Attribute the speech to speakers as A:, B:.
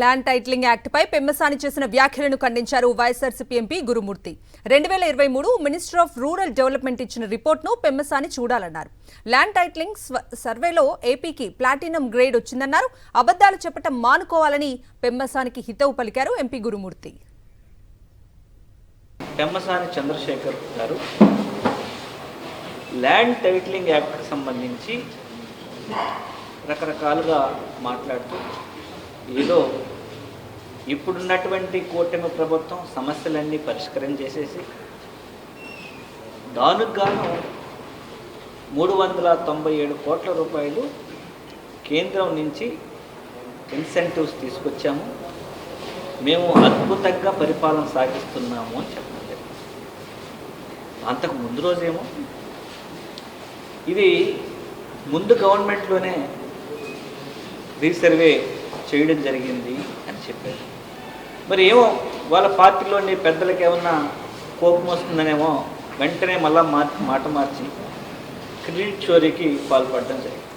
A: Land titling act పై పెమ్మసాని చేసిన వ్యాఖ్యలను ఖండించారు YSRCP MP Gurumurthy. 2023 minister of rural development ఇచ్చిన రిపోర్ట్ను పెమ్మసాని చూడాలన్నారు. ల్యాండ్ టైటిలింగ్ సర్వేలో ఏపీకి ప్లాటినం గ్రేడ్ వచ్చిందన్నారు. అబద్దాలు చెప్పటం మానుకోవాలని పెమ్మసానికి హితవు పలికారు ఎంపీ గురుమూర్తి.
B: పెమ్మసాని చంద్రశేఖర్ గారు ల్యాండ్ టైటిలింగ్ యాక్ట్కి సంబంధించి రకరకాలుగా మాట్లాడుతూ ఏదో ఇప్పుడున్నటువంటి కూటమి ప్రభుత్వం సమస్యలన్నీ పరిష్కారం చేసేసి దానికి గాను 397 కోట్ల రూపాయలు కేంద్రం నుంచి ఇన్సెంటివ్స్ తీసుకొచ్చాము, మేము అద్భుతంగా పరిపాలన సాగిస్తున్నాము అని చెప్పడం జరిగింది. అంతకు ముందు రోజేమో ఇది ముందు గవర్నమెంట్లోనే రీసర్వే చేయడం జరిగింది అని చెప్పారు. మరి ఏమో వాళ్ళ పార్టీలోని పెద్దలకి ఏమన్నా కోపం వస్తుందనేమో వెంటనే మళ్ళా మాట మార్చి క్రెడిట్ చోరీకి పాల్పడడం జరిగింది.